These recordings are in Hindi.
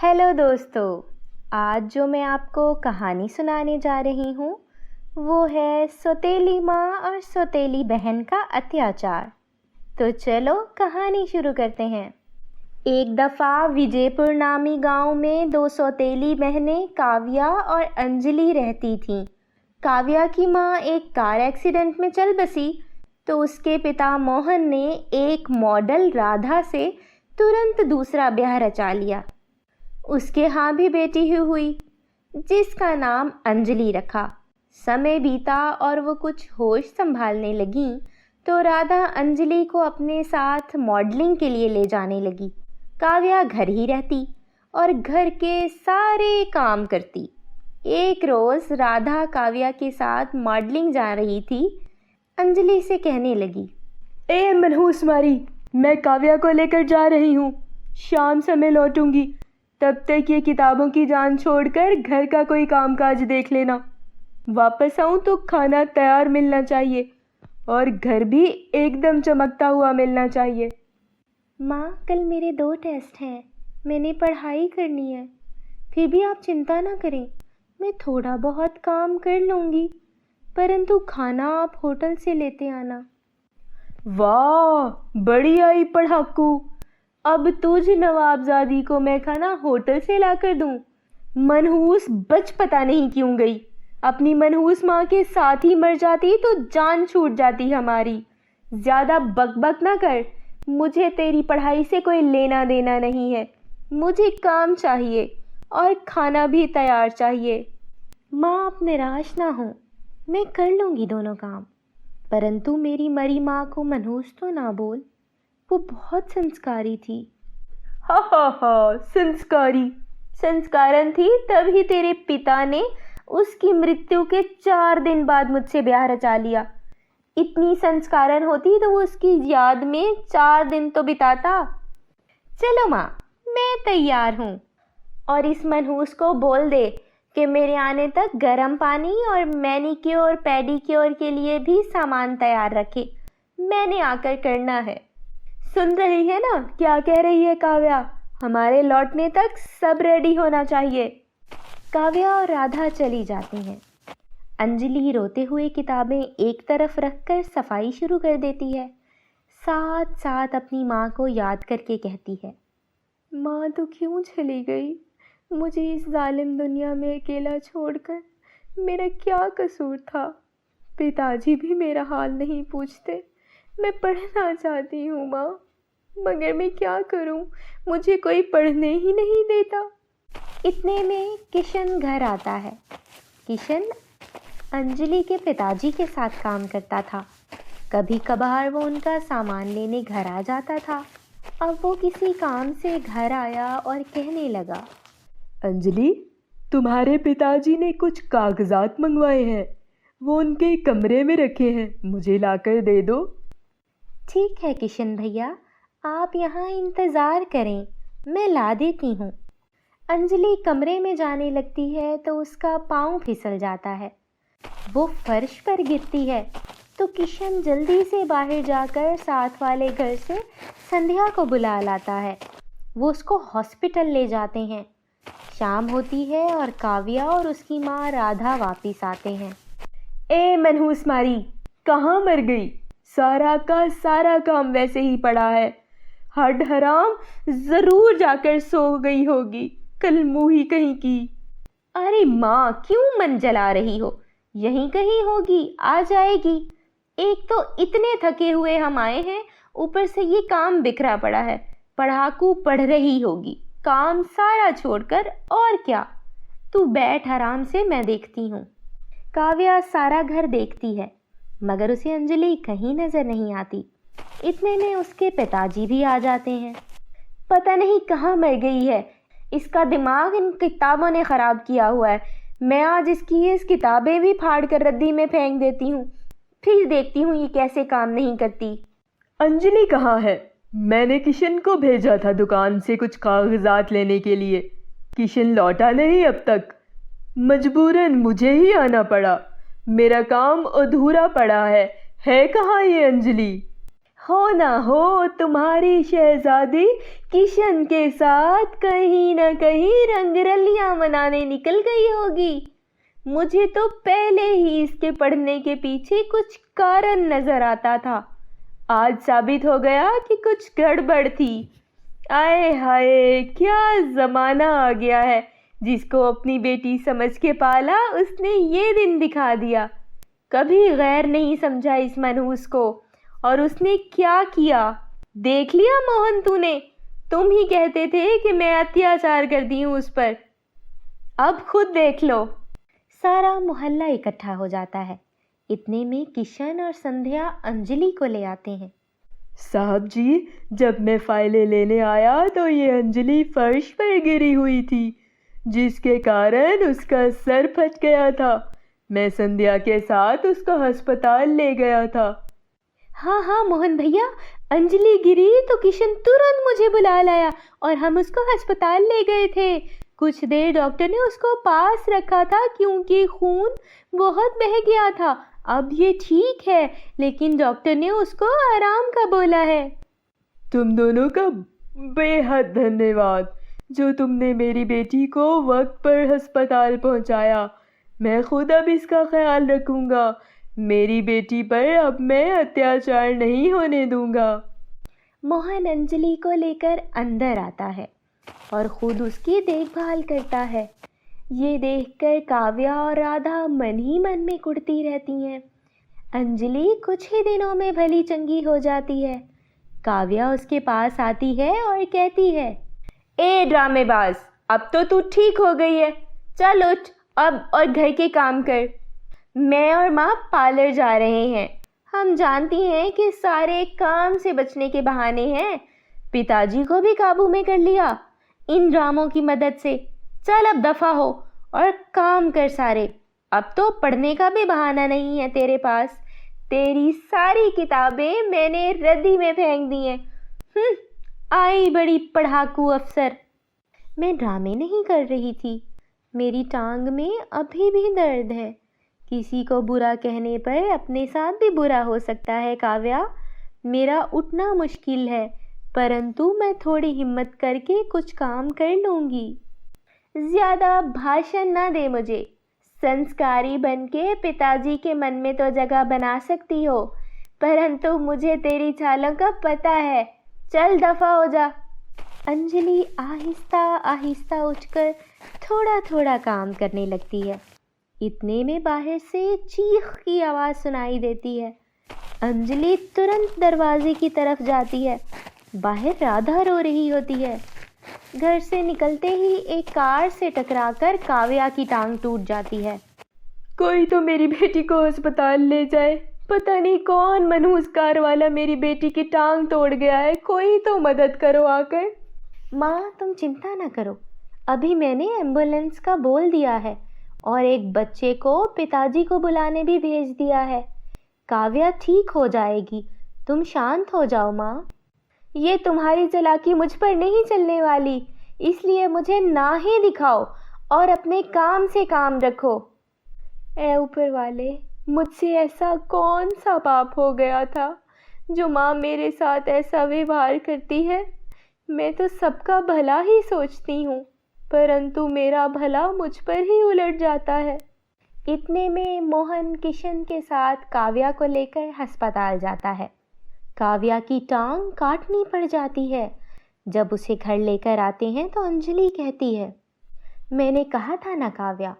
हेलो दोस्तों, आज जो मैं आपको कहानी सुनाने जा रही हूँ वो है सौतेली माँ और सौतेली बहन का अत्याचार। तो चलो कहानी शुरू करते हैं। एक दफ़ा विजयपुर नामी गांव में दो सौतेली बहनें काव्या और अंजलि रहती थीं। काव्या की माँ एक कार एक्सीडेंट में चल बसी तो उसके पिता मोहन ने एक मॉडल राधा से तुरंत दूसरा ब्याह रचा लिया। उसके यहाँ भी बेटी ही हुई जिसका नाम अंजलि रखा। समय बीता और वो कुछ होश संभालने लगी तो राधा अंजलि को अपने साथ मॉडलिंग के लिए ले जाने लगी। काव्या घर ही रहती और घर के सारे काम करती। एक रोज़ राधा काव्या के साथ मॉडलिंग जा रही थी। अंजलि से कहने लगी, ए मनहूस मारी, मैं काव्या को लेकर जा रही हूँ। शाम समय लौटूंगी, तब तक ये किताबों की जान छोड़कर घर का कोई कामकाज देख लेना। वापस आऊँ तो खाना तैयार मिलना चाहिए और घर भी एकदम चमकता हुआ मिलना चाहिए। माँ, कल मेरे 2 टेस्ट हैं, मैंने पढ़ाई करनी है। फिर भी आप चिंता ना करें, मैं थोड़ा बहुत काम कर लूँगी, परंतु खाना आप होटल से लेते आना। वाह, बड़ी आई पढ़ाकू। अब तुझ नवाबजादी को मैं खाना होटल से ला कर दूँ? मनहूस बच पता नहीं क्यों गई। अपनी मनहूस माँ के साथ ही मर जाती तो जान छूट जाती हमारी। ज़्यादा बकबक ना कर, मुझे तेरी पढ़ाई से कोई लेना देना नहीं है। मुझे काम चाहिए और खाना भी तैयार चाहिए। माँ, आप निराश ना हो, मैं कर लूँगी दोनों काम, परंतु मेरी मरी माँ को मनहूस तो ना बोल, वो बहुत संस्कारी थी। हा, संस्कारन थी तभी तेरे पिता ने उसकी मृत्यु के 4 दिन बाद मुझसे ब्याह रचा लिया। इतनी संस्कारन होती तो वो उसकी याद में 4 दिन तो बिताता। चलो माँ, मैं तैयार हूँ, और इस मनहूस को बोल दे कि मेरे आने तक गर्म पानी और मैनीक्योर पेडिक्योर के लिए भी सामान तैयार रखे। मैंने आकर करना है। सुन रही है ना क्या कह रही है काव्या? हमारे लौटने तक सब रेडी होना चाहिए। काव्या और राधा चली जाती हैं। अंजलि रोते हुए किताबें एक तरफ रखकर सफाई शुरू कर देती है। साथ साथ अपनी माँ को याद करके कहती है, माँ तो क्यों चली गई? मुझे इस जालिम दुनिया में अकेला छोड़कर। मेरा क्या कसूर था? पिताजी भी मेरा हाल नहीं पूछते। मैं पढ़ना चाहती हूँ माँ, मगर मैं क्या करूँ? मुझे कोई पढ़ने ही नहीं देता। इतने में किशन घर आता है। किशन अंजलि के पिताजी के साथ काम करता था। कभी कभार वो उनका सामान लेने घर आ जाता था। अब वो किसी काम से घर आया और कहने लगा, अंजलि, तुम्हारे पिताजी ने कुछ कागजात मंगवाए हैं, वो उनके कमरे में रखे हैं, मुझे लाकर दे दो। ठीक है किशन भैया, आप यहाँ इंतज़ार करें, मैं ला देती हूँ। अंजलि कमरे में जाने लगती है तो उसका पाँव फिसल जाता है। वो फर्श पर गिरती है तो किशन जल्दी से बाहर जाकर साथ वाले घर से संध्या को बुला लाता है। वो उसको हॉस्पिटल ले जाते हैं। शाम होती है और काव्या और उसकी माँ राधा वापिस आते हैं। ए मनहूस मारी, कहाँ मर गई? सारा का सारा काम वैसे ही पड़ा है। हड हराम जरूर जाकर सो गई होगी, कल मुँही कहीं की। अरे माँ, क्यों मन जला रही हो? यहीं कहीं होगी, आ जाएगी। एक तो इतने थके हुए हम आए हैं, ऊपर से ये काम बिखरा पड़ा है। पढ़ाकू पढ़ रही होगी, काम सारा छोड़कर। और क्या, तू बैठ आराम से, मैं देखती हूँ। काव्या सारा घर देखती है मगर उसे अंजलि कहीं नजर नहीं आती। इतने में उसके पिताजी भी आ जाते हैं। पता नहीं कहाँ मर गई है, इसका दिमाग इन किताबों ने ख़राब किया हुआ है। मैं आज इसकी ये किताबें भी फाड़ कर रद्दी में फेंक देती हूँ, फिर देखती हूँ ये कैसे काम नहीं करती। अंजलि कहाँ है? मैंने किशन को भेजा था दुकान से कुछ कागजात लेने के लिए। किशन लौटा नहीं अब तक। मजबूरन मुझे ही आना पड़ा, मेरा काम अधूरा पड़ा है। कहाँ ये अंजलि? हो ना हो तुम्हारी शहजादी किशन के साथ कहीं न कहीं रंगरलियां मनाने निकल गई होगी। मुझे तो पहले ही इसके पढ़ने के पीछे कुछ कारण नजर आता था। आज साबित हो गया कि कुछ गड़बड़ थी। आए हाय, क्या जमाना आ गया है। जिसको अपनी बेटी समझ के पाला उसने ये दिन दिखा दिया। कभी गैर नहीं समझा इस मनहूस को, और उसने क्या किया देख लिया मोहन तूने। तुम ही कहते थे कि मैं अत्याचार करती हूँ उस पर, अब खुद देख लो। सारा मोहल्ला इकट्ठा हो जाता है। इतने में किशन और संध्या अंजलि को ले आते हैं। साहब जी, जब मैं फाइलें लेने आया तो ये अंजलि फर्श पर गिरी हुई थी, जिसके कारण उसका सर फट गया था। मैं संध्या के साथ उसको अस्पताल ले गया था। हाँ हाँ मोहन भैया, अंजलि गिरी तो किशन तुरंत मुझे बुला लाया और हम उसको अस्पताल ले गए थे। कुछ देर डॉक्टर ने उसको पास रखा था क्योंकि खून बहुत बह गया था। अब ये ठीक है, लेकिन डॉक्टर ने उसको आराम का बोला है। तुम दोनों का बेहद धन्यवाद, जो तुमने मेरी बेटी को वक्त पर अस्पताल पहुंचाया। मैं खुद अब इसका ख्याल रखूंगा। मेरी बेटी पर अब मैं अत्याचार नहीं होने दूंगा। मोहन अंजलि को लेकर अंदर आता है और खुद उसकी देखभाल करता है। ये देखकर काव्या और राधा मन ही मन में कुढ़ती रहती हैं। अंजलि कुछ ही दिनों में भली चंगी हो जाती है। काव्या उसके पास आती है और कहती है, ए ड्रामेबाज, अब तो तू ठीक हो गई है। चल उठ अब और घर के काम कर। मैं और माँ पार्लर जा रहे हैं। हम जानती हैं कि सारे काम से बचने के बहाने हैं। पिताजी को भी काबू में कर लिया इन ड्रामों की मदद से। चल अब दफा हो और काम कर सारे। अब तो पढ़ने का भी बहाना नहीं है तेरे पास। तेरी सारी किताबें मैंने रद्दी में फेंक दी हैं। आई बड़ी पढ़ाकू अफसर। मैं ड्रामे नहीं कर रही थी। मेरी टांग में अभी भी दर्द है। किसी को बुरा कहने पर अपने साथ भी बुरा हो सकता है काव्या। मेरा उठना मुश्किल है, परंतु मैं थोड़ी हिम्मत करके कुछ काम कर लूँगी। ज़्यादा भाषण ना दे मुझे। संस्कारी बनके पिताजी के मन में तो जगह बना सकती हो, परंतु मुझे तेरी चालों का पता है। चल दफा हो जा। अंजलि आहिस्ता आहिस्ता उठकर थोड़ा थोड़ा काम करने लगती है। इतने में बाहर से चीख की आवाज़ सुनाई देती है। अंजलि तुरंत दरवाजे की तरफ जाती है। बाहर राधा रो रही होती है। घर से निकलते ही एक कार से टकराकर काव्या की टांग टूट जाती है। कोई तो मेरी बेटी को अस्पताल ले जाए। पता नहीं कौन मनहूस कार वाला मेरी बेटी की टांग तोड़ गया है। कोई तो मदद करो आकर। माँ, तुम चिंता ना करो। अभी मैंने एम्बुलेंस का बोल दिया है और एक बच्चे को पिताजी को बुलाने भी भेज दिया है। काव्या ठीक हो जाएगी। तुम शांत हो जाओ माँ। ये तुम्हारी चालाकी मुझ पर नहीं चलने वाली, इसलिए मुझे ना ही दिखाओ और अपने काम से काम रखो। ऐ ऊपर वाले, मुझसे ऐसा कौन सा पाप हो गया था जो माँ मेरे साथ ऐसा व्यवहार करती है। मैं तो सबका भला ही सोचती हूँ, परंतु मेरा भला मुझ पर ही उलट जाता है। इतने में मोहन किशन के साथ काव्या को लेकर अस्पताल जाता है। काव्या की टांग काटनी पड़ जाती है। जब उसे घर लेकर आते हैं तो अंजलि कहती है, मैंने कहा था ना काव्या,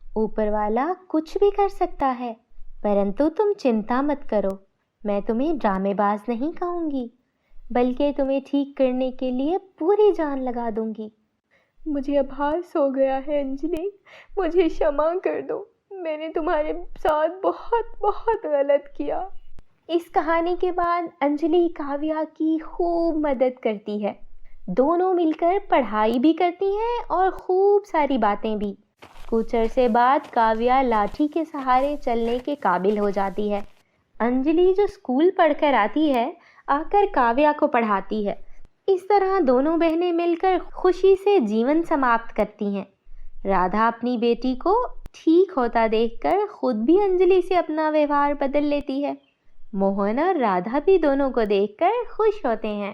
ऊपर वाला कुछ भी कर सकता है, परंतु तुम चिंता मत करो। मैं तुम्हें ड्रामेबाज नहीं कहूँगी, बल्कि तुम्हें ठीक करने के लिए पूरी जान लगा दूंगी। मुझे आभास हो गया है अंजलि, मुझे क्षमा कर दो। मैंने तुम्हारे साथ बहुत बहुत गलत किया। इस कहानी के बाद अंजलि काव्या की खूब मदद करती है। दोनों मिलकर पढ़ाई भी करती हैं और खूब सारी बातें भी। कुछ अरसे बाद काव्या लाठी के सहारे चलने के काबिल हो जाती है। अंजलि जो स्कूल पढ़कर आती है, आकर काव्या को पढ़ाती है। इस तरह दोनों बहनें मिलकर खुशी से जीवन समाप्त करती हैं। राधा अपनी बेटी को ठीक होता देखकर खुद भी अंजलि से अपना व्यवहार बदल लेती है। मोहन और राधा भी दोनों को देखकर खुश होते हैं।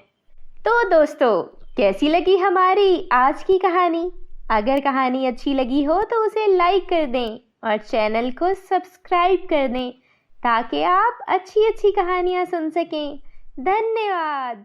तो दोस्तों, कैसी लगी हमारी आज की कहानी? अगर कहानी अच्छी लगी हो तो उसे लाइक कर दें और चैनल को सब्सक्राइब कर दें ताकि आप अच्छी अच्छी कहानियाँ सुन सकें। धन्यवाद।